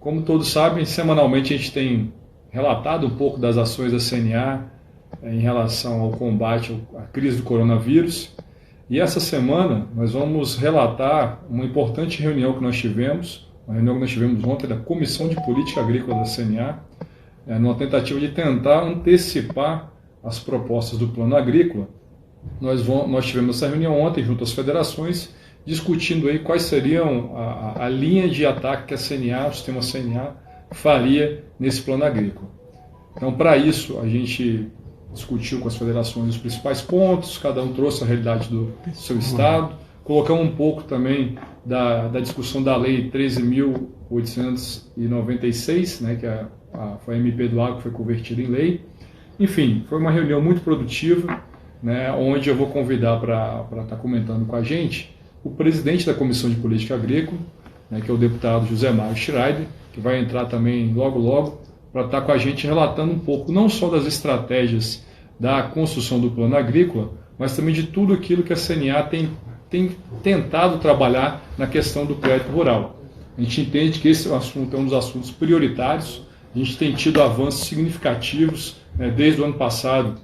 Como todos sabem, semanalmente a gente tem relatado um pouco das ações da CNA em relação ao combate à crise do coronavírus. E essa semana nós vamos relatar uma importante reunião que nós tivemos, uma reunião que nós tivemos ontem da Comissão de Política Agrícola da CNA, numa tentativa de tentar antecipar as propostas do Plano Agrícola. Nós tivemos essa reunião ontem junto às federações, discutindo aí quais seriam a linha de ataque que a CNA, o sistema CNA, faria nesse Plano Agrícola. Então, para isso, a gente discutiu com as federações os principais pontos, cada um trouxe a realidade do seu estado, colocamos um pouco também da discussão da Lei 13.896, né, que foi a MP do Agro que foi convertida em lei. Enfim, foi uma reunião muito produtiva, né, onde eu vou convidar para estar comentando com a gente o presidente da Comissão de Política Agrícola, né, que é o deputado José Mário Schreider, que vai entrar também logo para estar com a gente relatando um pouco não só das estratégias da construção do Plano Agrícola, mas também de tudo aquilo que a CNA tem tentado trabalhar na questão do crédito rural. A gente entende que esse assunto é um dos assuntos prioritários, a gente tem tido avanços significativos, né, desde o ano passado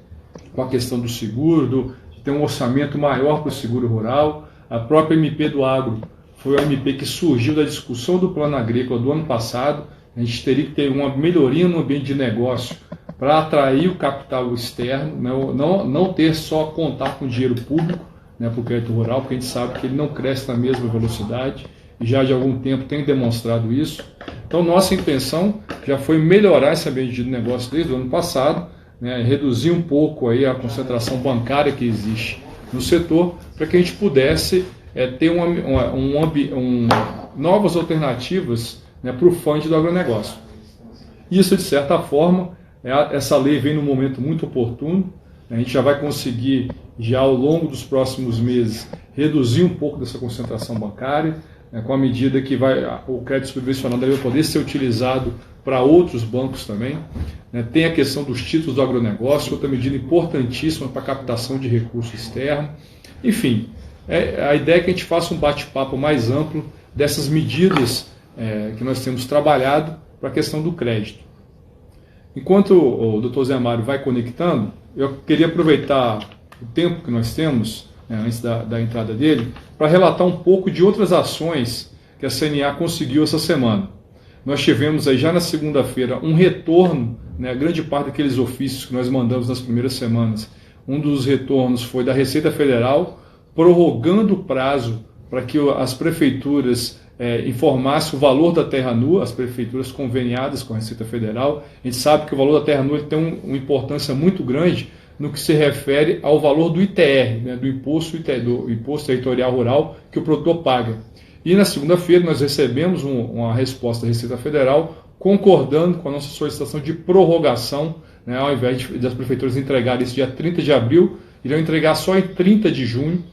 com a questão do seguro, de ter um orçamento maior para o seguro rural. A própria MP do Agro foi a MP que surgiu da discussão do Plano Agrícola do ano passado. A gente teria que ter uma melhoria no ambiente de negócio para atrair o capital externo, né? Não ter só contar com dinheiro público, né, para o crédito rural, porque a gente sabe que ele não cresce na mesma velocidade e já de algum tempo tem demonstrado isso. Então, nossa intenção já foi melhorar esse ambiente de negócio desde o ano passado, né, reduzir um pouco aí a concentração bancária que existe no setor, para que a gente pudesse ter novas alternativas, né, para o fundo do agronegócio. Isso, de certa forma, essa lei vem num momento muito oportuno. A gente já vai conseguir, já ao longo dos próximos meses, reduzir um pouco dessa concentração bancária, né, com a medida que o crédito subvencionado vai poder ser utilizado para outros bancos também. Né. Tem a questão dos títulos do agronegócio, outra medida importantíssima para a captação de recurso externo. Enfim, a ideia é que a gente faça um bate-papo mais amplo dessas medidas que nós temos trabalhado para a questão do crédito. Enquanto o Dr. Zé Mário vai conectando, eu queria aproveitar o tempo que nós temos, antes da entrada dele, para relatar um pouco de outras ações que a CNA conseguiu essa semana. Nós tivemos aí já na segunda-feira um retorno, né, grande parte daqueles ofícios que nós mandamos nas primeiras semanas. Um dos retornos foi da Receita Federal, prorrogando o prazo para que as prefeituras informassem o valor da terra nua, as prefeituras conveniadas com a Receita Federal. A gente sabe que o valor da terra nua tem uma importância muito grande no que se refere ao valor do ITR, né, do Imposto Territorial Rural que o produtor paga. E na segunda-feira nós recebemos uma resposta da Receita Federal concordando com a nossa solicitação de prorrogação, né, ao invés das prefeituras entregarem isso dia 30 de abril, irão entregar só em 30 de junho,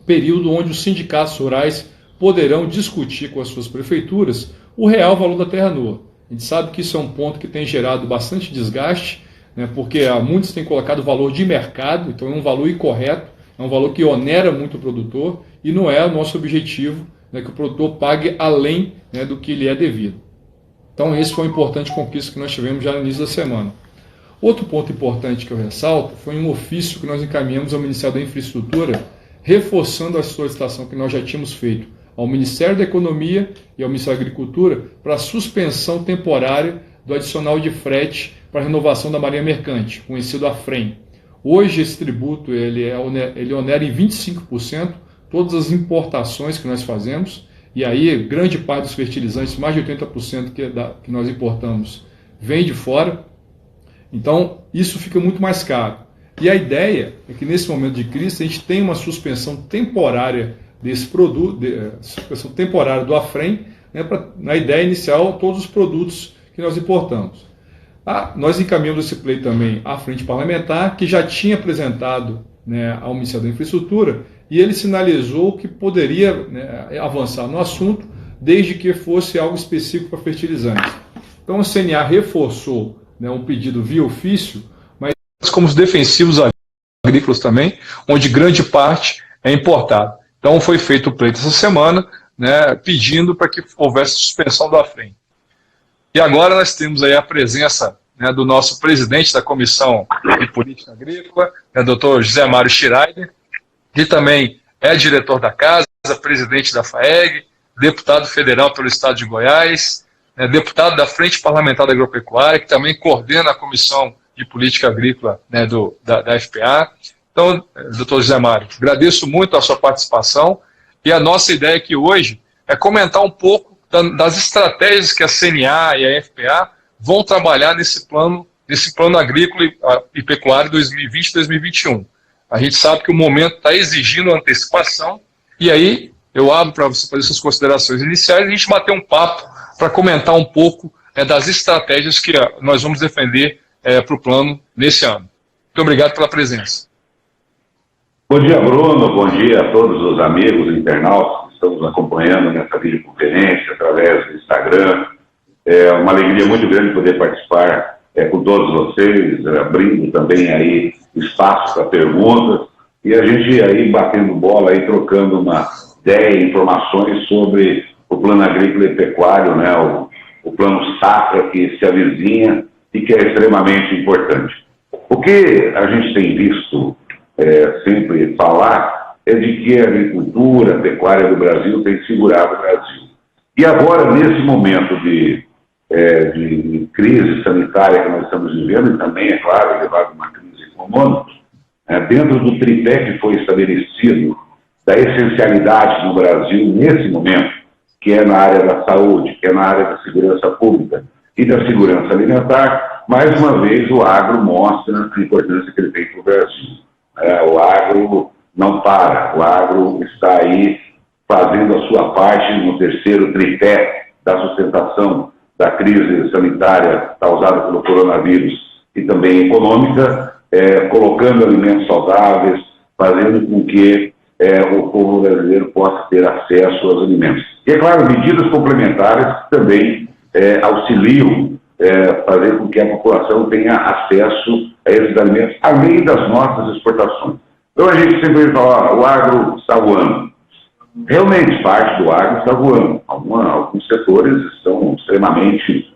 período onde os sindicatos rurais poderão discutir com as suas prefeituras o real valor da terra nua. A gente sabe que isso é um ponto que tem gerado bastante desgaste, né, porque muitos têm colocado o valor de mercado, então é um valor incorreto, é um valor que onera muito o produtor e não é o nosso objetivo, né, que o produtor pague além, né, do que lhe é devido. Então esse foi uma importante conquista que nós tivemos já no início da semana. Outro ponto importante que eu ressalto foi um ofício que nós encaminhamos ao Ministério da Infraestrutura, reforçando a solicitação que nós já tínhamos feito ao Ministério da Economia e ao Ministério da Agricultura para a suspensão temporária do adicional de frete para a renovação da Marinha Mercante, conhecido AFREM. Hoje esse tributo ele onera em 25% todas as importações que nós fazemos, e aí grande parte dos fertilizantes, mais de 80% que nós importamos, vem de fora. Então isso fica muito mais caro. E a ideia é que nesse momento de crise a gente tem uma suspensão temporária desse produto, suspensão temporária do AFREM, né, na ideia inicial, todos os produtos que nós importamos. Nós encaminhamos esse pleito também à frente parlamentar, que já tinha apresentado, né, ao Ministério da Infraestrutura, e ele sinalizou que poderia, né, avançar no assunto, desde que fosse algo específico para fertilizantes. Então a CNA reforçou, né, um pedido via ofício, mas como os defensivos agrícolas também, onde grande parte é importado. Então foi feito o pleito essa semana, né, pedindo para que houvesse suspensão do AFREM. E agora nós temos aí a presença, né, do nosso presidente da Comissão de Política Agrícola, doutor José Mário Schiraider, que também é diretor da Casa, presidente da FAEG, deputado federal pelo Estado de Goiás, deputado da Frente Parlamentar da Agropecuária, que também coordena a Comissão de Política Agrícola, né, da FPA. Então, doutor José Mário, agradeço muito a sua participação, e a nossa ideia aqui hoje é comentar um pouco das estratégias que a CNA e a FPA vão trabalhar nesse plano agrícola e pecuário 2020-2021. A gente sabe que o momento está exigindo antecipação, e aí eu abro para você fazer suas considerações iniciais e a gente bater um papo para comentar um pouco das estratégias que nós vamos defender para o plano nesse ano. Muito obrigado pela presença. Bom dia, Bruno. Bom dia a todos os amigos internautas que estão nos acompanhando nessa videoconferência através do Instagram. É uma alegria muito grande poder participar com todos vocês, abrindo também aí espaço para perguntas e a gente aí batendo bola, aí trocando uma ideia, informações sobre o plano agrícola e pecuário, né, o plano safra que se avizinha e que é extremamente importante. O que a gente tem visto sempre falar é de que a agricultura, a pecuária do Brasil tem segurado o Brasil. E agora, nesse momento de crise sanitária que nós estamos vivendo, e também, é claro, elevado a uma crise econômica, dentro do tripé que foi estabelecido da essencialidade no Brasil nesse momento, que é na área da saúde, que é na área da segurança pública e da segurança alimentar, mais uma vez o agro mostra a importância que ele tem para o Brasil. O agro não para, o agro está aí fazendo a sua parte no terceiro tripé da sustentação da crise sanitária causada pelo coronavírus e também econômica, colocando alimentos saudáveis, fazendo com que o povo brasileiro possa ter acesso aos alimentos. E, é claro, medidas complementares que também auxiliam fazer com que a população tenha acesso a esses alimentos, além das nossas exportações. Então, a gente sempre fala, o agro está voando. Realmente, parte do agro está voando. Alguns setores estão extremamente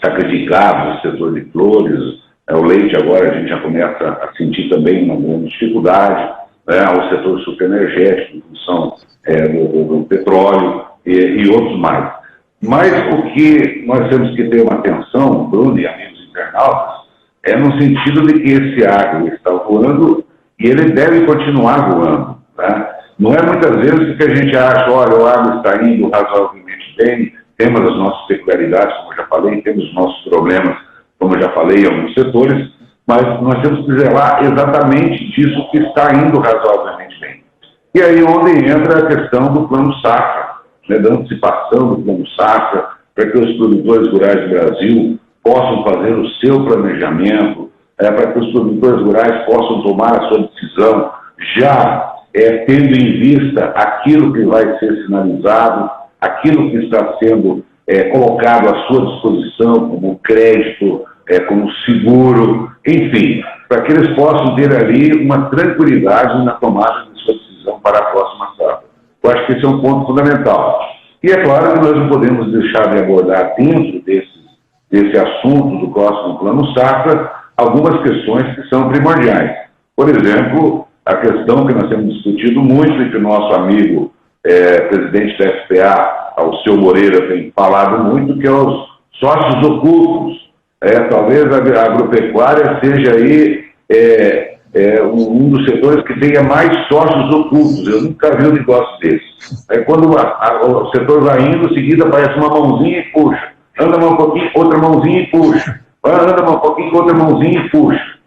sacrificados, o setor de flores, o leite agora a gente já começa a sentir também uma grande dificuldade, o setor superenergético, em função do petróleo e outros mais. Mas o que nós temos que ter uma atenção, Bruno e amigos internautas, é no sentido de que esse agro está voando e ele deve continuar voando. Tá? Não é muitas vezes que a gente acha, olha, o agro está indo razoavelmente bem, temos as nossas peculiaridades, como eu já falei, temos os nossos problemas, como eu já falei, em alguns setores, mas nós temos que zelar exatamente disso que está indo razoavelmente bem. E aí onde entra a questão do plano safra, da antecipação do plano safra, para que os produtores rurais do Brasil possam fazer o seu planejamento, para que os produtores rurais possam tomar a sua decisão, já tendo em vista aquilo que vai ser sinalizado, aquilo que está sendo colocado à sua disposição, como crédito, como seguro, enfim, para que eles possam ter ali uma tranquilidade na tomada de sua decisão para a próxima safra. Eu acho que esse é um ponto fundamental. E é claro que nós não podemos deixar de abordar dentro desse assunto do próximo plano safra algumas questões que são primordiais. Por exemplo, a questão que nós temos discutido muito e que o nosso amigo presidente da FPA, Alceu Moreira, tem falado muito, que é os sócios ocultos. Talvez a agropecuária seja aí um dos setores que tenha mais sócios ocultos. Eu nunca vi um negócio desse. Quando o setor vai indo, em seguida aparece uma mãozinha e puxa. Anda um pouquinho, outra mãozinha e puxa. Anda um pouquinho, outra mãozinha e puxa.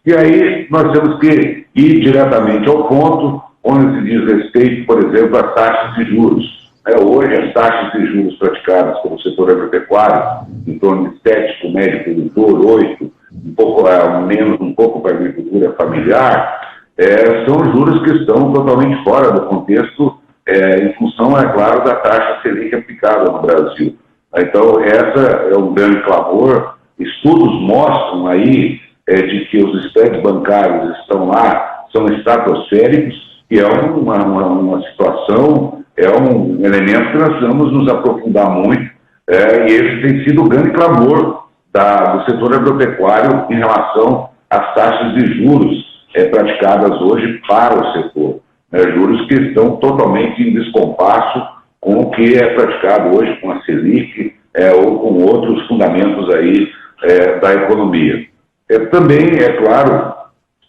E aí nós temos que ir diretamente ao ponto onde se diz respeito, por exemplo, às taxas de juros. Hoje, as taxas de juros praticadas pelo setor agropecuário, em torno de 7 para o médio produtor, 8, um pouco menos, um pouco para a agricultura familiar, são juros que estão totalmente fora do contexto, em função, é claro, da taxa Selic aplicada no Brasil. Então, essa é um grande clamor. Estudos mostram aí de que os spreads bancários estão lá, são estratosféricos, e é uma situação, é um elemento que nós vamos nos aprofundar muito E esse tem sido o grande clamor do setor agropecuário em relação às taxas de juros praticadas hoje para o setor. Juros que estão totalmente em descompasso com o que é praticado hoje com a Selic ou com outros fundamentos aí da economia. Também, é claro,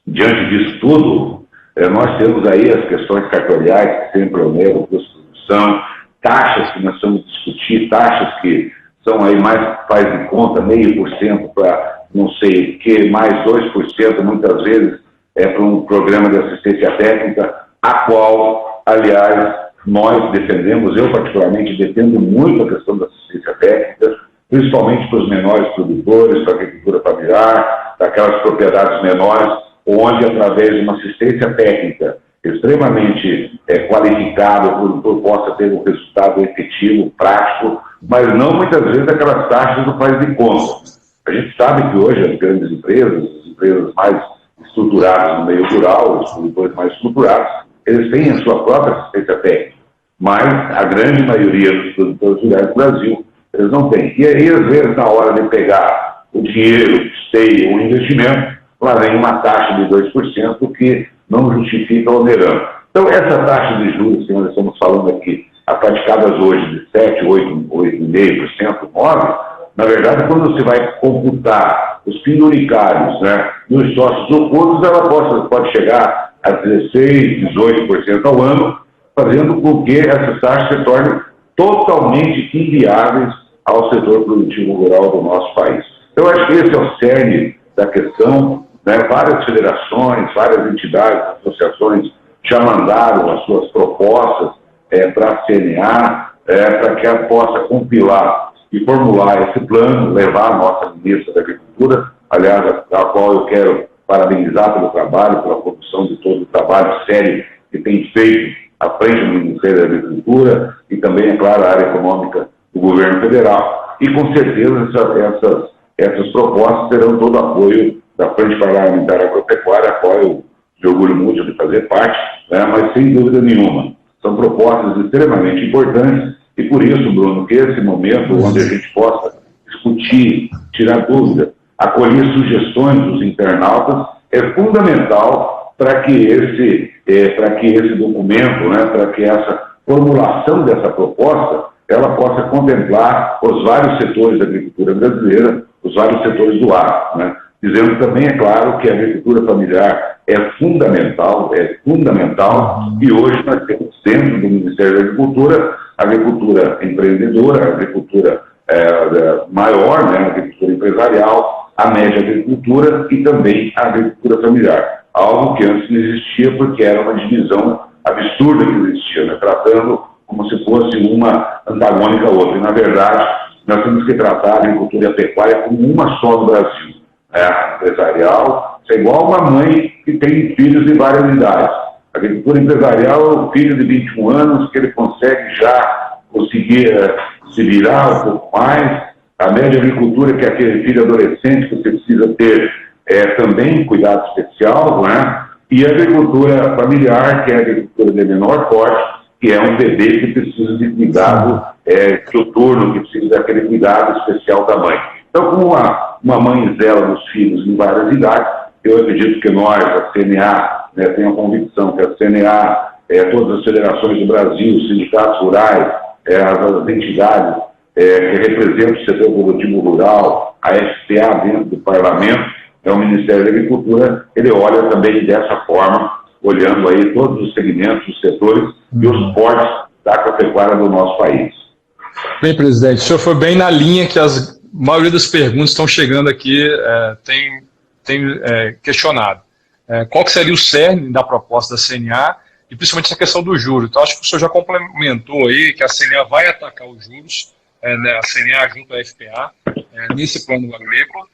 diante disso tudo, nós temos aí as questões cartoriais, que sempre oneram a produção, taxas que nós vamos discutir, taxas que são aí mais, faz de conta, 0,5% para não sei o que, mais 2%, muitas vezes, para um programa de assistência técnica, a qual, aliás, nós defendemos, eu particularmente defendo muito a questão da assistência técnica, principalmente para os menores produtores, para a agricultura familiar, para aquelas propriedades menores, onde, através de uma assistência técnica extremamente qualificada, o produtor possa ter um resultado efetivo, prático, mas não muitas vezes aquelas taxas do faz de conta. A gente sabe que hoje as grandes empresas, as empresas mais estruturadas no meio rural, os produtores mais estruturados, eles têm a sua própria assistência técnica, mas a grande maioria dos produtores rurais do Brasil, eles não têm. E aí, às vezes, na hora de pegar o dinheiro, custeio, o investimento, lá vem uma taxa de 2% que não justifica o onerano. Então, essa taxa de juros que nós estamos falando aqui, praticadas hoje de 7%, 8%, 8,5%, 9%, na verdade, quando você vai computar os penduricários, dos sócios ocultos, ela pode chegar a 16%, 18% ao ano, fazendo com que essas taxas se tornem totalmente inviáveis ao setor produtivo rural do nosso país. Eu acho que esse é o cerne da questão. Várias federações, várias entidades, associações já mandaram as suas propostas para a CNA, para que ela possa compilar e formular esse plano, levar a nossa ministra da Agricultura, aliás, a qual eu quero parabenizar pelo trabalho, pela produção de todo o trabalho sério que tem feito à frente do Ministério da Agricultura e também, é claro, a área econômica do governo federal. E, com certeza, essas propostas terão todo o apoio da Frente Parlamentar Agropecuária, a qual eu me orgulho muito de fazer parte, mas sem dúvida nenhuma. São propostas extremamente importantes e por isso, Bruno, que esse momento onde a gente possa discutir, tirar dúvida, acolher sugestões dos internautas, é fundamental para que esse documento, para que essa formulação dessa proposta, ela possa contemplar os vários setores da agricultura brasileira, os vários setores do agro, dizendo também, é claro, que a agricultura familiar é fundamental, e hoje nós temos dentro do Ministério da Agricultura, a agricultura empreendedora, a agricultura maior, a agricultura empresarial, a média agricultura e também a agricultura familiar. Algo que antes não existia porque era uma divisão absurda que existia, tratando como se fosse uma antagônica à outra. E, na verdade, nós temos que tratar a agricultura e a pecuária como uma só no Brasil. A empresarial é igual a uma mãe que tem filhos de várias idades. A agricultura empresarial é o filho de 21 anos que ele consegue já conseguir se virar um pouco mais. A média agricultura, que é aquele filho adolescente que você precisa ter também cuidado especial, e a agricultura familiar, que é a agricultura de menor porte, que é um bebê que precisa de cuidado soturno, que precisa daquele cuidado especial da mãe. Então, como uma mãe zela dos filhos em várias idades, eu acredito que nós, a CNA, tenho a convicção que a CNA, todas as federações do Brasil, os sindicatos rurais, as entidades que representam o setor produtivo rural, a FPA dentro do parlamento, o Ministério da Agricultura, ele olha também dessa forma, olhando aí todos os segmentos, os setores e os portes da agropecuária do nosso país. Bem, presidente, o senhor foi bem na linha que a maioria das perguntas estão chegando aqui, tem questionado. Qual que seria o cerne da proposta da CNA e principalmente essa questão do juros? Então, acho que o senhor já complementou aí que a CNA vai atacar os juros, a CNA junto à FPA, nesse plano agrícola,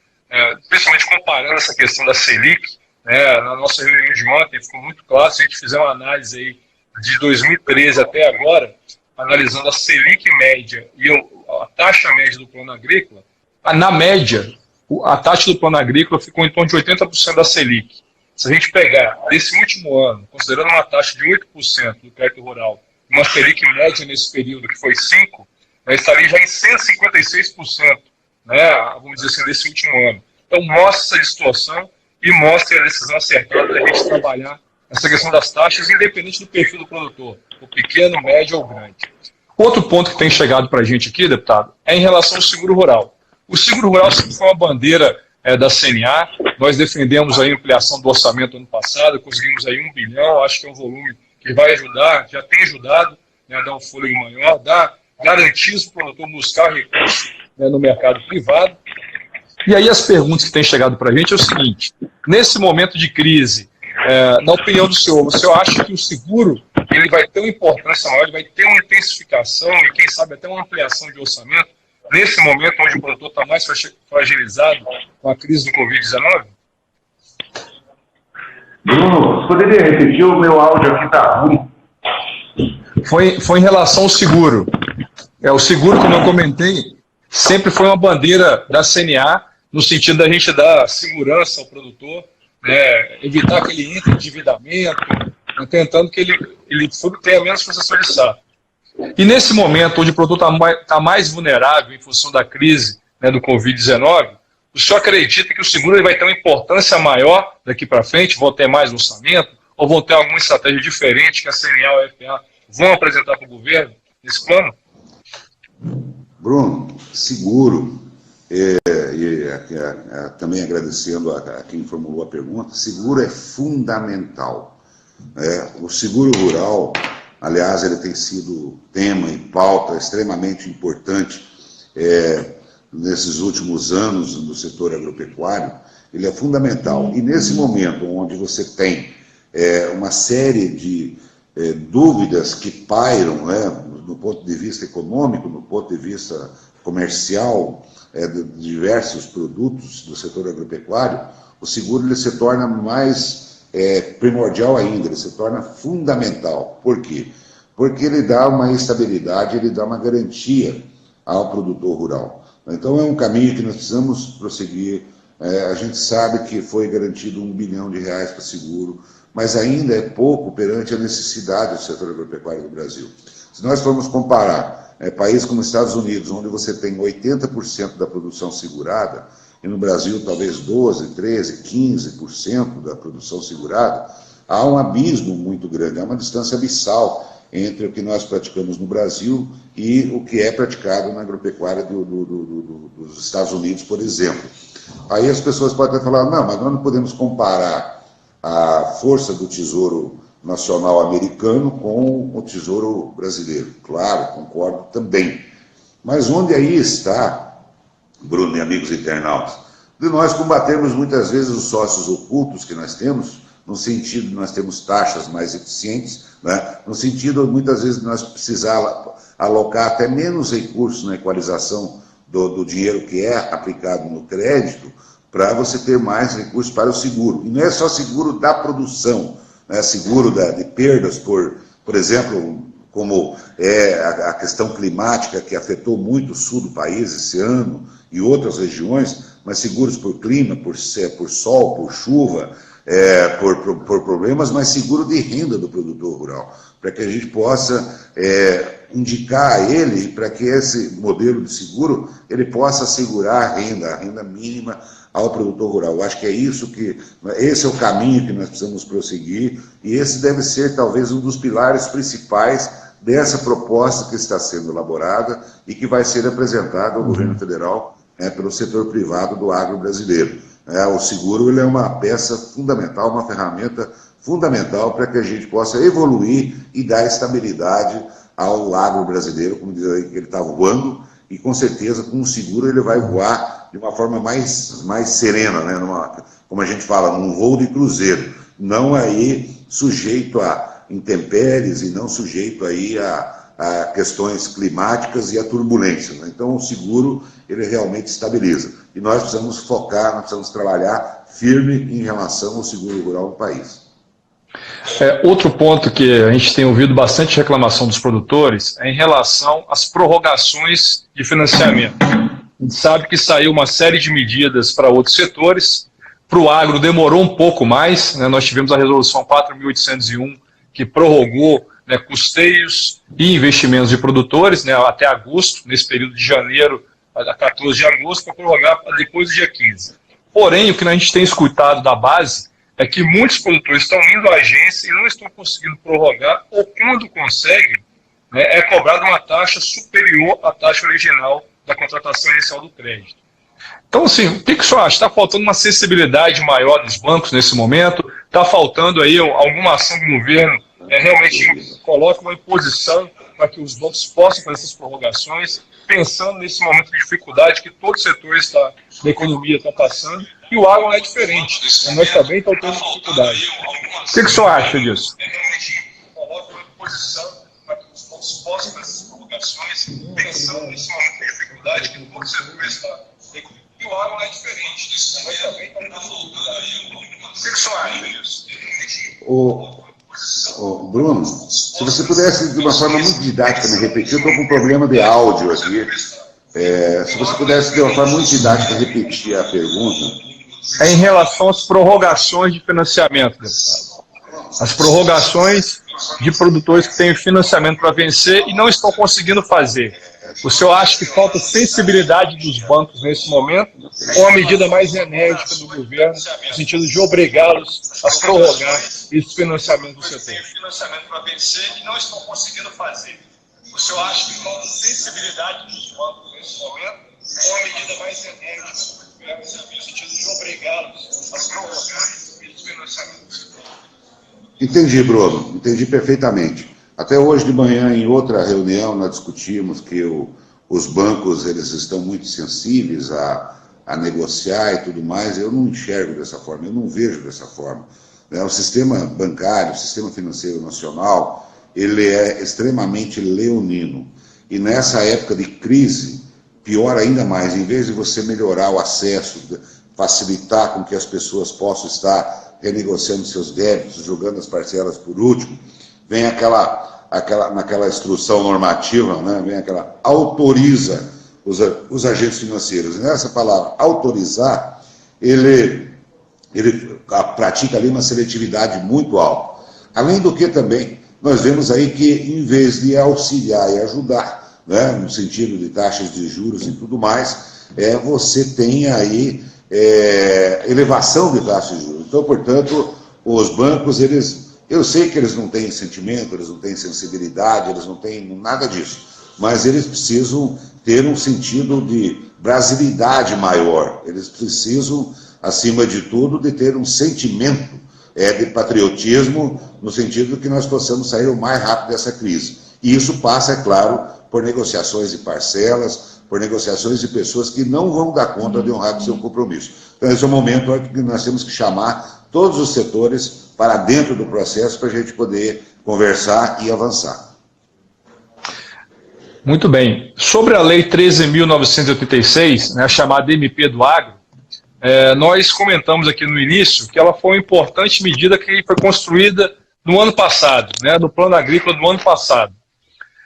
principalmente comparando essa questão da Selic, na nossa reunião de ontem ficou muito claro, se a gente fizer uma análise aí de 2013 até agora, analisando a Selic média e a taxa média do plano agrícola, na média, a taxa do plano agrícola ficou em torno de 80% da Selic. Se a gente pegar nesse último ano, considerando uma taxa de 8% do crédito rural, uma Selic média nesse período que foi 5%, estaria já em 156%, né, vamos dizer assim, desse último ano. Então mostra essa distorção e mostra a decisão acertada da gente trabalhar essa questão das taxas, independente do perfil do produtor, o pequeno, médio ou grande. Outro ponto que tem chegado para a gente aqui, deputado, é em relação ao seguro rural. O seguro rural sempre foi uma bandeira da CNA, nós defendemos a ampliação do orçamento ano passado, conseguimos aí 1 bilhão, acho que é um volume que vai ajudar, já tem ajudado, né, a dar um fôlego maior, dar garantias para o produtor buscar recursos, né, no mercado privado. E aí as perguntas que têm chegado para a gente é o seguinte: nesse momento de crise, na opinião do senhor, o senhor acha que o seguro ele vai ter uma importância maior, ele vai ter uma intensificação e quem sabe até uma ampliação de orçamento nesse momento onde o produtor está mais fragilizado com a crise do Covid-19? Bruno, você poderia repetir? O meu áudio aqui está ruim. Foi em relação ao seguro. O seguro, como eu comentei, sempre foi uma bandeira da CNA, no sentido da gente dar segurança ao produtor, evitar que ele entre em endividamento, tentando que ele tenha menos frustração de safra. E nesse momento, onde o produtor está mais vulnerável em função da crise, né, do Covid-19, o senhor acredita que o seguro ele vai ter uma importância maior daqui para frente? Vão ter mais orçamento? Ou vão ter alguma estratégia diferente que a CNA ou a FPA vão apresentar para o governo nesse plano? Bruno, seguro, também agradecendo a quem formulou a pergunta, seguro é fundamental. O seguro rural, aliás, ele tem sido tema e pauta extremamente importante nesses últimos anos do setor agropecuário. Ele é fundamental. E nesse momento onde você tem uma série de dúvidas que pairam, do ponto de vista econômico, do ponto de vista comercial, de diversos produtos do setor agropecuário, o seguro ele se torna mais primordial ainda, ele se torna fundamental. Por quê? Porque ele dá uma estabilidade, ele dá uma garantia ao produtor rural. Então é um caminho que nós precisamos prosseguir. A gente sabe que foi garantido R$1 bilhão para seguro, mas ainda é pouco perante a necessidade do setor agropecuário do Brasil. Se nós formos comparar países como os Estados Unidos, onde você tem 80% da produção segurada, e no Brasil talvez 12%, 13%, 15% da produção segurada, há um abismo muito grande, há uma distância abissal entre o que nós praticamos no Brasil e o que é praticado na agropecuária dos Estados Unidos, por exemplo. Aí as pessoas podem até falar, não, mas nós não podemos comparar a força do Tesouro Nacional americano com o Tesouro brasileiro. Claro, concordo também. Mas onde aí está, Bruno e amigos internautas, de nós combatermos muitas vezes os sócios ocultos que nós temos, no sentido de nós termos taxas mais eficientes, né? No sentido, muitas vezes, de nós precisar alocar até menos recursos na equalização do dinheiro que é aplicado no crédito, para você ter mais recursos para o seguro. E não é só seguro da produção, né? Seguro de perdas, por exemplo, como a questão climática que afetou muito o sul do país esse ano e outras regiões, mas seguros por clima, por sol, por chuva, por problemas, mas seguro de renda do produtor rural, para que a gente possa indicar a ele, para que esse modelo de seguro, ele possa assegurar a renda mínima ao produtor rural. Eu acho que esse é o caminho que nós precisamos prosseguir, e esse deve ser talvez um dos pilares principais dessa proposta que está sendo elaborada e que vai ser apresentada ao governo federal pelo setor privado do agro brasileiro. O seguro ele é uma peça fundamental, uma ferramenta fundamental para que a gente possa evoluir e dar estabilidade ao agro brasileiro, como diz aí, que ele está voando, e com certeza com o seguro ele vai voar de uma forma mais serena, né? Como a gente fala, num voo de cruzeiro, não aí sujeito a intempéries e não sujeito aí a questões climáticas e a turbulência, né? Então o seguro ele realmente estabiliza. E nós precisamos focar, nós precisamos trabalhar firme em relação ao seguro rural no país. Outro ponto que a gente tem ouvido bastante reclamação dos produtores é em relação às prorrogações de financiamento. A gente sabe que saiu uma série de medidas para outros setores, para o agro demorou um pouco mais, né? Nós tivemos a resolução 4.801, que prorrogou né, custeios e investimentos de produtores, né, até agosto, nesse período de janeiro a 14 de agosto, para prorrogar para depois do dia 15. Porém, o que a gente tem escutado da base é que muitos produtores estão indo à agência e não estão conseguindo prorrogar, ou quando conseguem, né, é cobrada uma taxa superior à taxa original da contratação inicial do crédito. Então, assim, o que o senhor acha? Está faltando uma acessibilidade maior dos bancos nesse momento? Está faltando aí alguma ação do governo realmente coloque uma imposição para que os bancos possam fazer essas prorrogações, pensando nesse momento de dificuldade que todo setor da economia está passando, e o agro não é diferente. Nós também estamos tendo dificuldade. O que o senhor acha disso? Coloque uma imposição para que os bancos possam fazer essas prorrogações, pensando nesse momento de dificuldade que todo setor está. E o agro não é diferente. Nós também estamos tendo dificuldade. O que o senhor acha disso? Bruno, se você pudesse, de uma forma muito didática, me repetir, eu estou com um problema de áudio aqui. Se você pudesse, de uma forma muito didática, repetir a pergunta. É em relação às prorrogações de financiamento, deputado. As prorrogações de produtores que têm financiamento para vencer e não estão conseguindo fazer. O senhor acha que falta sensibilidade dos bancos nesse momento ou uma medida mais enérgica do governo no sentido de obrigá-los a prorrogar esse financiamento do setor? Financiamento para vencer e não estão conseguindo fazer. O senhor acha que falta sensibilidade dos bancos nesse momento ou uma medida mais enérgica do governo no sentido de obrigá-los a prorrogar esse financiamento do setor? Entendi, Bruno. Entendi perfeitamente. Até hoje de manhã, em outra reunião, nós discutimos que os bancos eles estão muito sensíveis a negociar e tudo mais. Eu não enxergo dessa forma, eu não vejo dessa forma. O sistema bancário, o sistema financeiro nacional, ele é extremamente leonino. E nessa época de crise, pior ainda mais, em vez de você melhorar o acesso, facilitar com que as pessoas possam estar renegociando seus débitos, jogando as parcelas por último, vem naquela instrução normativa, né? Vem aquela autoriza os agentes financeiros. E nessa palavra autorizar, ele pratica ali uma seletividade muito alta. Além do que também, nós vemos aí que em vez de auxiliar e ajudar, né, no sentido de taxas de juros e tudo mais, você tem aí elevação de taxas de juros. Então, portanto, os bancos, eu sei que eles não têm sentimento, eles não têm sensibilidade, eles não têm nada disso, mas eles precisam ter um sentido de brasilidade maior, eles precisam, acima de tudo, de ter um sentimento de patriotismo, no sentido que nós possamos sair o mais rápido dessa crise. E isso passa, é claro, por negociações de parcelas, por negociações de pessoas que não vão dar conta de honrar o seu compromisso. Então, esse é o momento que nós temos que chamar todos os setores para dentro do processo para a gente poder conversar e avançar. Muito bem. Sobre a Lei 13.986, né, a chamada MP do Agro, nós comentamos aqui no início que ela foi uma importante medida que foi construída no ano passado, né, no Plano Agrícola do ano passado.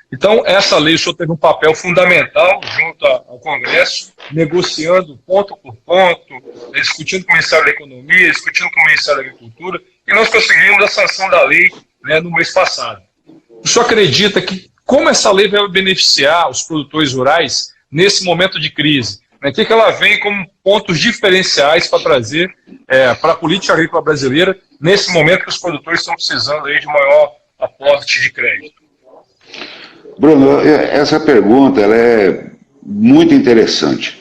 Então, essa lei, o senhor teve um papel fundamental junto ao Congresso, negociando ponto por ponto, discutindo com o Ministério da Economia, discutindo com o Ministério da Agricultura, e nós conseguimos a sanção da lei, né, no mês passado. O senhor acredita que como essa lei vai beneficiar os produtores rurais nesse momento de crise? O que ela vem como pontos diferenciais para trazer para a política agrícola brasileira nesse momento que os produtores estão precisando aí de maior aporte de crédito? Bruno, essa pergunta ela é muito interessante,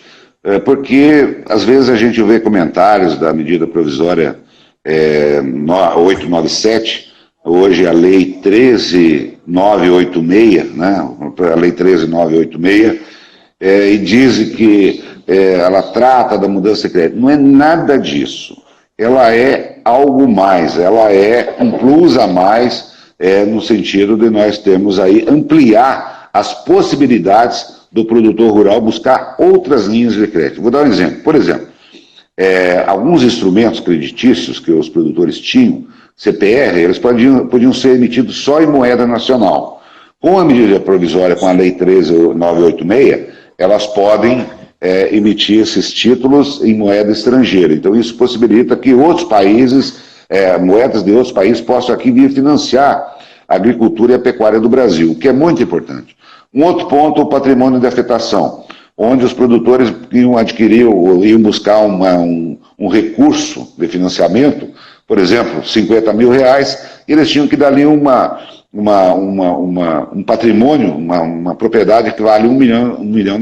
porque às vezes a gente vê comentários da medida provisória 897, hoje a Lei 13.986, né, a Lei 13.986, e dizem que ela trata da mudança de crédito. Não é nada disso. Ela é algo mais, ela é um plus a mais, no sentido de nós termos aí, ampliar as possibilidades do produtor rural buscar outras linhas de crédito. Vou dar um exemplo. Por exemplo, alguns instrumentos creditícios que os produtores tinham, CPR, eles podiam ser emitidos só em moeda nacional. Com a medida provisória, com a Lei 13.986, elas podem emitir esses títulos em moeda estrangeira. Então, isso possibilita que outros países, moedas de outros países, possam aqui vir financiar a agricultura e a pecuária do Brasil, o que é muito importante. Um outro ponto, o patrimônio de afetação, onde os produtores iam adquirir ou iam buscar um recurso de financiamento, por exemplo, R$50 mil, e eles tinham que dar ali um patrimônio, uma propriedade que vale R$1 milhão,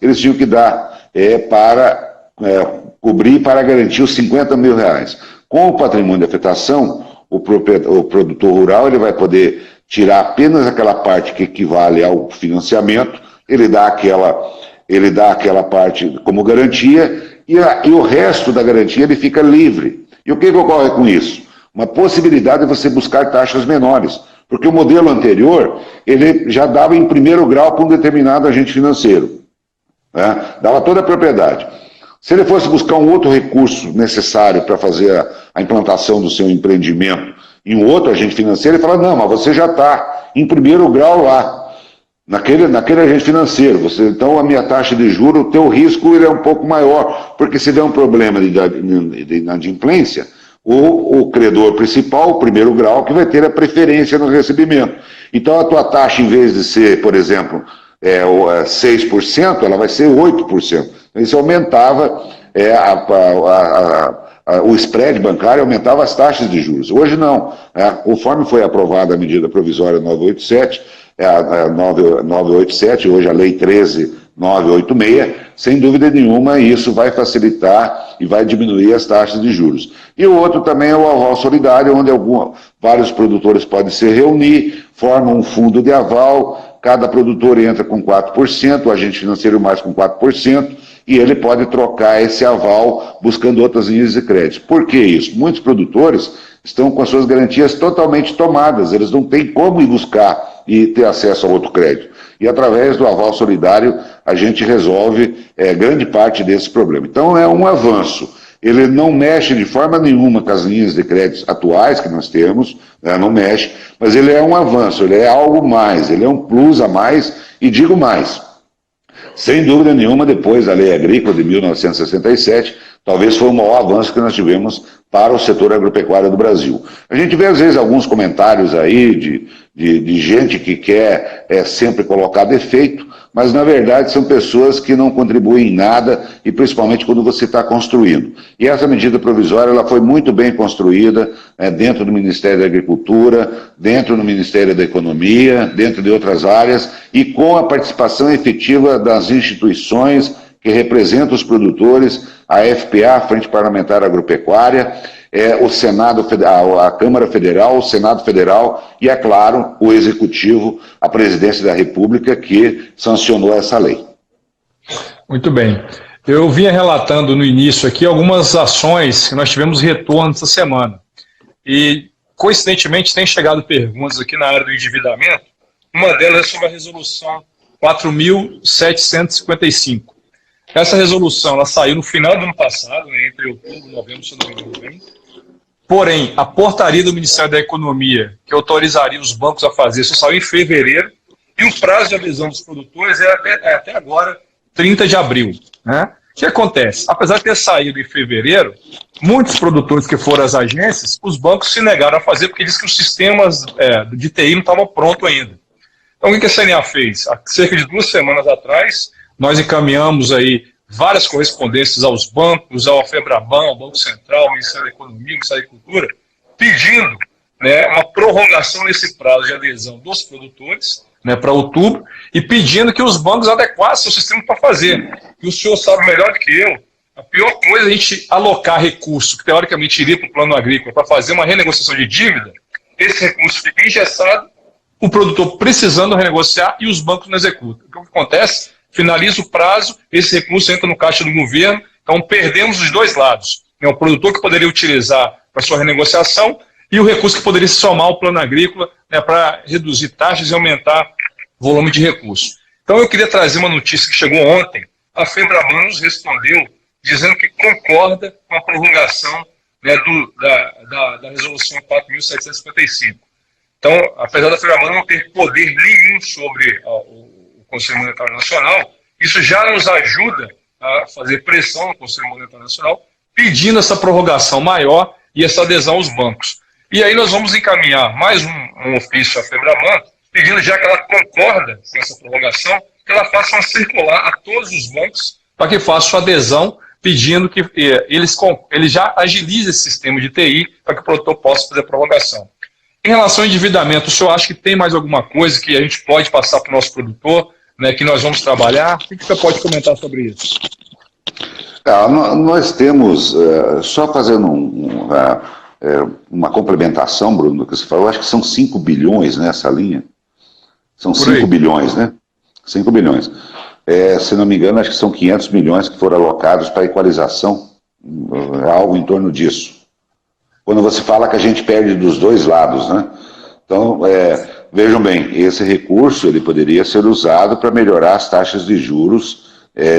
eles tinham que dar para cobrir, para garantir os R$50 mil. Com o patrimônio de afetação, o produtor rural ele vai poder tirar apenas aquela parte que equivale ao financiamento, ele dá aquela parte como garantia e o resto da garantia ele fica livre. E o que ocorre com isso? Uma possibilidade de você buscar taxas menores, porque o modelo anterior ele já dava em primeiro grau para um determinado agente financeiro, né? Dava toda a propriedade. Se ele fosse buscar um outro recurso necessário para fazer a implantação do seu empreendimento em um outro agente financeiro, ele fala, não, mas você já está em primeiro grau lá, naquele agente financeiro, então a minha taxa de juros, o teu risco ele é um pouco maior, porque se der um problema de inadimplência, o credor principal, o primeiro grau, que vai ter a preferência no recebimento. Então a tua taxa, em vez de ser, por exemplo, 6%, ela vai ser 8%. Isso aumentava o spread bancário, aumentava as taxas de juros. Hoje não. Conforme foi aprovada a medida provisória 987, 987, hoje a Lei 13.986, sem dúvida nenhuma isso vai facilitar e vai diminuir as taxas de juros. E o outro também é o aval solidário, onde vários produtores podem se reunir, formam um fundo de aval, cada produtor entra com 4%, o agente financeiro mais com 4%, e ele pode trocar esse aval buscando outras linhas de crédito. Por que isso? Muitos produtores estão com as suas garantias totalmente tomadas, eles não têm como ir buscar e ter acesso a outro crédito. E através do aval solidário a gente resolve grande parte desse problema. Então é um avanço. Ele não mexe de forma nenhuma com as linhas de créditos atuais que nós temos, não mexe, mas ele é um avanço, ele é algo mais, ele é um plus a mais, e digo mais. Sem dúvida nenhuma, depois da Lei Agrícola de 1967, talvez foi o maior avanço que nós tivemos para o setor agropecuário do Brasil. A gente vê, às vezes, alguns comentários aí de gente que quer sempre colocar defeito, mas, na verdade, são pessoas que não contribuem em nada, e principalmente quando você está construindo. E essa medida provisória ela foi muito bem construída dentro do Ministério da Agricultura, dentro do Ministério da Economia, dentro de outras áreas, e com a participação efetiva das instituições que representam os produtores, a FPA, a Frente Parlamentar Agropecuária, o Senado, a Câmara Federal, o Senado Federal e, é claro, o Executivo, a Presidência da República, que sancionou essa lei. Muito bem. Eu vinha relatando no início aqui algumas ações que nós tivemos retorno essa semana. E, coincidentemente, tem chegado perguntas aqui na área do endividamento. Uma delas é sobre a resolução 4.755. Essa resolução ela saiu no final do ano passado, entre outubro e novembro, se não me engano. Porém, a portaria do Ministério da Economia, que autorizaria os bancos a fazer isso, saiu em fevereiro, e o prazo de adesão dos produtores é até agora 30 de abril. Né? O que acontece? Apesar de ter saído em fevereiro, muitos produtores que foram às agências, os bancos se negaram a fazer, porque diz que os sistemas de TI não estavam prontos ainda. Então, o que a CNA fez? Há cerca de 2 semanas atrás, nós encaminhamos aí várias correspondências aos bancos, ao FEBRABAN, ao Banco Central, ao Ministério da Economia, ao Ministério da Agricultura, pedindo uma prorrogação nesse prazo de adesão dos produtores para outubro e pedindo que os bancos adequassem o sistema para fazer. E o senhor sabe melhor do que eu, a pior coisa é a gente alocar recurso que teoricamente iria para o plano agrícola para fazer uma renegociação de dívida, esse recurso fica engessado, o produtor precisando renegociar e os bancos não executam. O que acontece? Finaliza o prazo, esse recurso entra no caixa do governo, então perdemos os dois lados. O produtor que poderia utilizar para sua renegociação e o recurso que poderia se somar ao plano agrícola para reduzir taxas e aumentar o volume de recursos. Então eu queria trazer uma notícia que chegou ontem. A FEBRABAN nos respondeu dizendo que concorda com a prorrogação da resolução 4.755. Então, apesar da FEBRABAN não ter poder nenhum sobre o Conselho Monetário Nacional, isso já nos ajuda a fazer pressão no Conselho Monetário Nacional, pedindo essa prorrogação maior e essa adesão aos bancos. E aí nós vamos encaminhar mais um ofício à FEBRABAN, pedindo, já que ela concorda com essa prorrogação, que ela faça uma circular a todos os bancos para que façam sua adesão, pedindo que eles já agilizem esse sistema de TI para que o produtor possa fazer a prorrogação. Em relação ao endividamento, o senhor acha que tem mais alguma coisa que a gente pode passar para o nosso produtor, né, que nós vamos trabalhar? O que o senhor pode comentar sobre isso? Nós temos, só fazendo uma complementação, Bruno, do que você falou, acho que são 5 bilhões nessa linha. São 5 bilhões, né? 5 bilhões. Se não me engano, acho que são 500 milhões que foram alocados para equalização, algo em torno disso. Quando você fala que a gente perde dos dois lados, né? Então, vejam bem, esse recurso ele poderia ser usado para melhorar as taxas de juros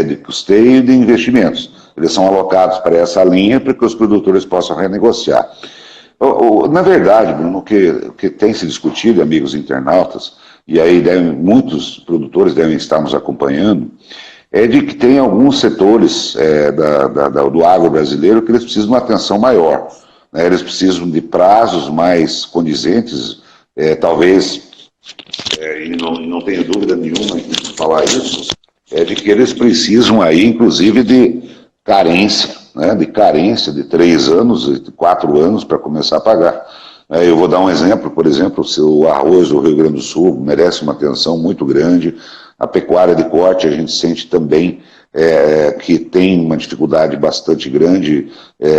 de custeio e de investimentos. Eles são alocados para essa linha para que os produtores possam renegociar. Na verdade, Bruno, o que tem se discutido, amigos internautas, e aí muitos produtores devem estar nos acompanhando, é de que tem alguns setores do agro brasileiro que eles precisam de uma atenção maior. Né? Eles precisam de prazos mais condizentes, talvez, e não tenho dúvida nenhuma em falar isso, de que eles precisam aí, inclusive, de carência, né? De carência de 3 anos, de 4 anos para começar a pagar. Eu vou dar um exemplo, por exemplo, o arroz do Rio Grande do Sul merece uma atenção muito grande, a pecuária de corte a gente sente também que tem uma dificuldade bastante grande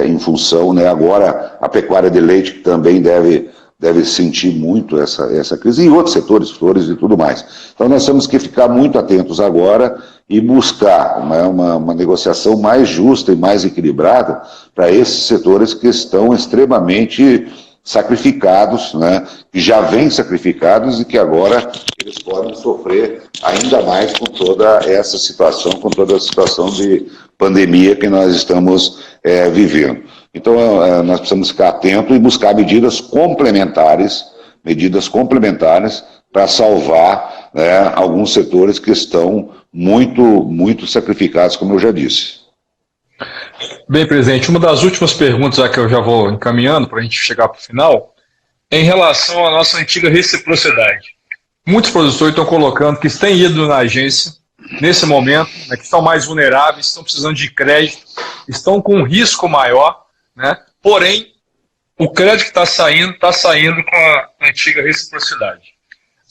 em função, né? Agora a pecuária de leite também deve sentir muito essa crise, e outros setores, flores e tudo mais. Então nós temos que ficar muito atentos agora e buscar uma negociação mais justa e mais equilibrada para esses setores que estão extremamente sacrificados, né, que já vêm sacrificados e que agora eles podem sofrer ainda mais com toda essa situação, com toda a situação de pandemia que nós estamos vivendo. Então nós precisamos ficar atentos e buscar medidas complementares para salvar, né, alguns setores que estão muito sacrificados, como eu já disse. Bem, presidente, uma das últimas perguntas que eu já vou encaminhando para a gente chegar para o final, é em relação à nossa antiga reciprocidade. Muitos produtores estão colocando que têm ido na agência, nesse momento, né, que estão mais vulneráveis, estão precisando de crédito, estão com um risco maior, né, porém, o crédito que está saindo com a antiga reciprocidade.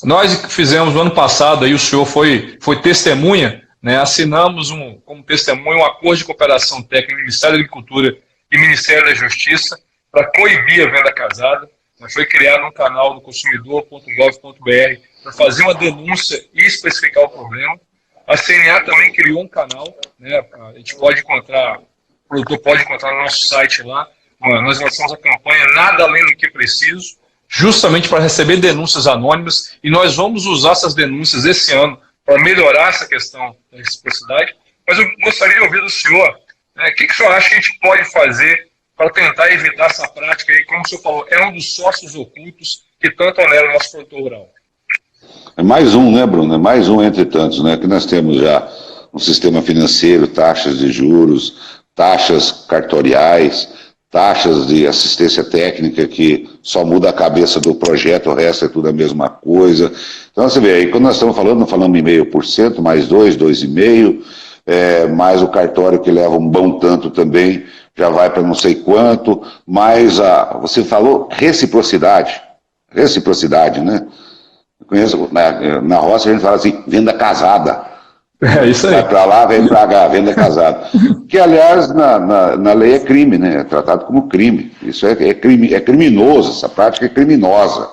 Nós fizemos no ano passado, aí o senhor foi testemunha, né, assinamos como testemunha um acordo de cooperação técnica do Ministério da Agricultura e Ministério da Justiça para coibir a venda casada. Foi criado um canal do consumidor.gov.br para fazer uma denúncia e especificar o problema. A CNA também criou um canal, né, a gente pode encontrar, o produtor pode encontrar no nosso site lá. Nós lançamos a campanha Nada Além do Que Preciso, justamente para receber denúncias anônimas, e nós vamos usar essas denúncias esse ano para melhorar essa questão da reciprocidade. Mas eu gostaria de ouvir do senhor, né, o que o senhor acha que a gente pode fazer para tentar evitar essa prática aí, como o senhor falou, é um dos sócios ocultos que tanto onera o nosso produtor rural. É mais um, né, Bruno? É mais um entre tantos, né? Que nós temos já um sistema financeiro, taxas de juros, taxas cartoriais, taxas de assistência técnica que só muda a cabeça do projeto, o resto é tudo a mesma coisa. Então você vê aí, quando nós estamos falando, não falamos 0,5%, mais 2,5%, mais o cartório que leva um bom tanto também, já vai para não sei quanto, mais você falou reciprocidade, né? Eu conheço, na roça a gente fala assim, venda casada. É isso aí. Vai para lá, vem para cá, venda casada. Que, aliás, na lei é crime, né? É tratado como crime. Isso é criminoso, essa prática é criminosa.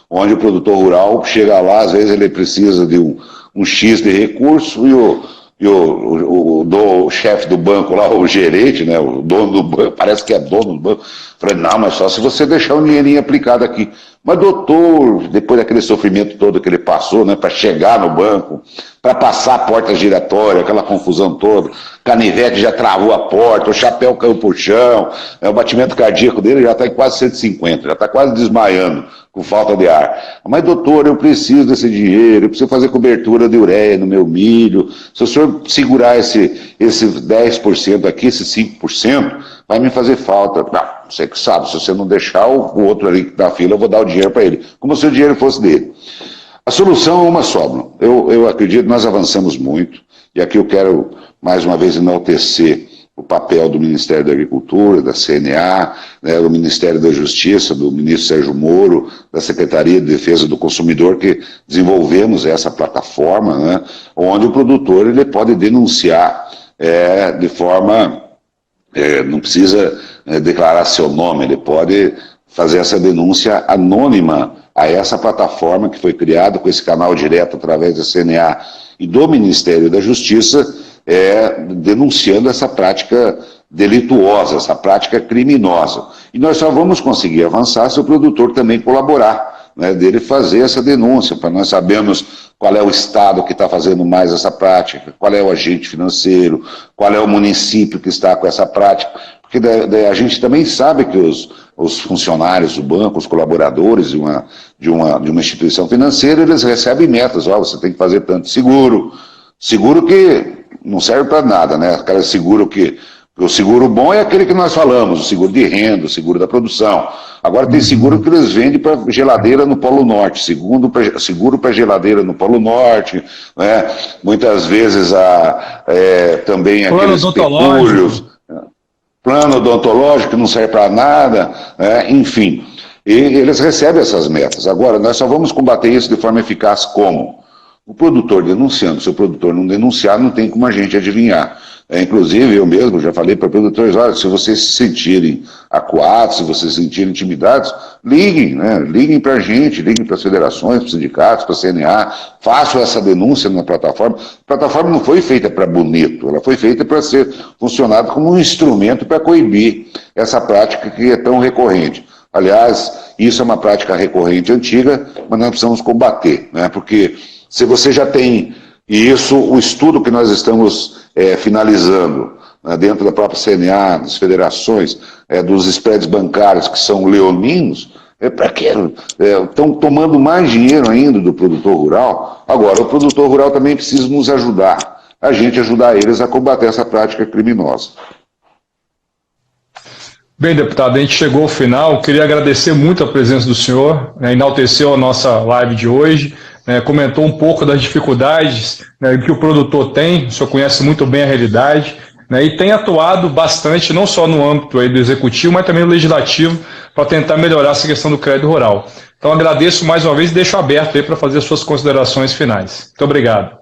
Onde o produtor rural chega lá, às vezes ele precisa de um X de recurso e o chefe do banco lá, o gerente, né, o dono do banco, parece que é dono do banco, falei, não, mas só se você deixar um dinheirinho aplicado aqui. Mas doutor, depois daquele sofrimento todo que ele passou, né, para chegar no banco, para passar a porta giratória, aquela confusão toda, canivete já travou a porta, o chapéu caiu pro chão, o batimento cardíaco dele já está em quase 150, já está quase desmaiando, com falta de ar. Mas doutor, eu preciso desse dinheiro, eu preciso fazer cobertura de ureia no meu milho, se o senhor segurar esse 10% aqui, esse 5%, vai me fazer falta. Não, Você que sabe, se você não deixar o outro ali que está na fila, eu vou dar o dinheiro para ele, como se o dinheiro fosse dele. A solução é uma só, Bruno. Eu acredito que nós avançamos muito, e aqui eu quero, mais uma vez, enaltecer o papel do Ministério da Agricultura, da CNA, né, do Ministério da Justiça, do ministro Sérgio Moro, da Secretaria de Defesa do Consumidor, que desenvolvemos essa plataforma, né, onde o produtor ele pode denunciar de forma... não precisa declarar seu nome, ele pode fazer essa denúncia anônima a essa plataforma que foi criada com esse canal direto através da CNA e do Ministério da Justiça, denunciando essa prática delituosa, essa prática criminosa. E nós só vamos conseguir avançar se o produtor também colaborar, né, dele fazer essa denúncia, para nós sabermos qual é o estado que está fazendo mais essa prática, qual é o agente financeiro, qual é o município que está com essa prática, porque a gente também sabe que os funcionários do banco, os colaboradores de uma instituição financeira, eles recebem metas, você tem que fazer tanto seguro que não serve para nada, né? Aquele seguro que... O seguro bom é aquele que nós falamos, o seguro de renda, o seguro da produção. Agora tem seguro que eles vendem para geladeira no Polo Norte, seguro para geladeira no Polo Norte, né? Muitas vezes também aqueles pecúlios, plano odontológico que não serve para nada, né? Enfim, e eles recebem essas metas. Agora, nós só vamos combater isso de forma eficaz como? O produtor denunciando. Se o produtor não denunciar, não tem como a gente adivinhar. Inclusive, eu mesmo já falei para produtores, olha, se vocês se sentirem acuados, se vocês se sentirem intimidados, liguem, né? Liguem para a gente, liguem para as federações, para os sindicatos, para a CNA, façam essa denúncia na plataforma. A plataforma não foi feita para bonito, ela foi feita para ser funcionada como um instrumento para coibir essa prática que é tão recorrente. Aliás, isso é uma prática recorrente antiga, mas nós precisamos combater, né? Porque se você já tem, e isso, o estudo que nós estamos finalizando, né, dentro da própria CNA, das federações, dos spreads bancários que são leoninos, para quê? Estão tomando mais dinheiro ainda do produtor rural. Agora, o produtor rural também precisa nos ajudar, a gente ajudar eles a combater essa prática criminosa. Bem, deputado, a gente chegou ao final. Queria agradecer muito a presença do senhor, enalteceu a nossa live de hoje, comentou um pouco das dificuldades que o produtor tem, o senhor conhece muito bem a realidade, e tem atuado bastante, não só no âmbito aí do executivo, mas também no legislativo, para tentar melhorar essa questão do crédito rural. Então agradeço mais uma vez e deixo aberto aí para fazer as suas considerações finais. Muito obrigado.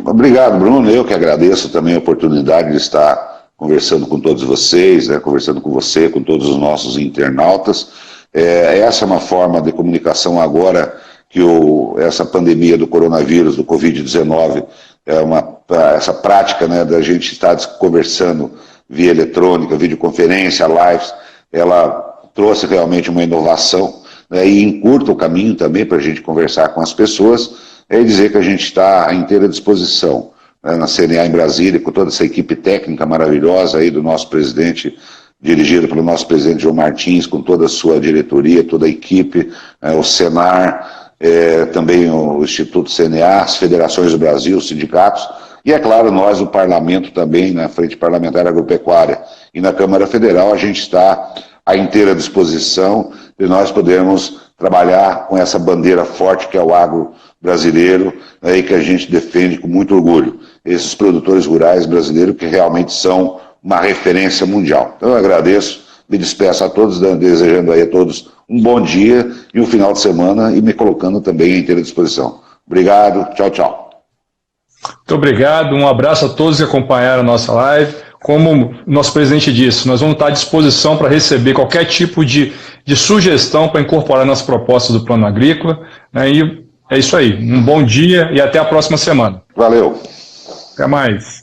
Obrigado, Bruno. Eu que agradeço também a oportunidade de estar conversando com todos vocês, conversando com você, com todos os nossos internautas. Essa é uma forma de comunicação agora que essa pandemia do coronavírus, do Covid-19, essa prática, né, da gente estar conversando via eletrônica, videoconferência, lives, ela trouxe realmente uma inovação, né, e encurta o caminho também para a gente conversar com as pessoas, e dizer que a gente está à inteira disposição, né, na CNA em Brasília, com toda essa equipe técnica maravilhosa aí do nosso presidente, dirigido pelo nosso presidente João Martins, com toda a sua diretoria, toda a equipe, o Senar, também o Instituto CNA, as federações do Brasil, os sindicatos, e é claro, nós, o Parlamento também, na Frente Parlamentar Agropecuária e na Câmara Federal, a gente está à inteira disposição de nós podermos trabalhar com essa bandeira forte que é o agro brasileiro, e que a gente defende com muito orgulho, esses produtores rurais brasileiros que realmente são uma referência mundial. Então eu agradeço, me despeço a todos, desejando aí a todos um bom dia e um final de semana e me colocando também à inteira disposição. Obrigado, tchau, tchau. Muito obrigado, um abraço a todos que acompanharam a nossa live. Como o nosso presidente disse, nós vamos estar à disposição para receber qualquer tipo de sugestão para incorporar nas propostas do Plano Agrícola. E é isso aí, um bom dia e até a próxima semana. Valeu. Até mais.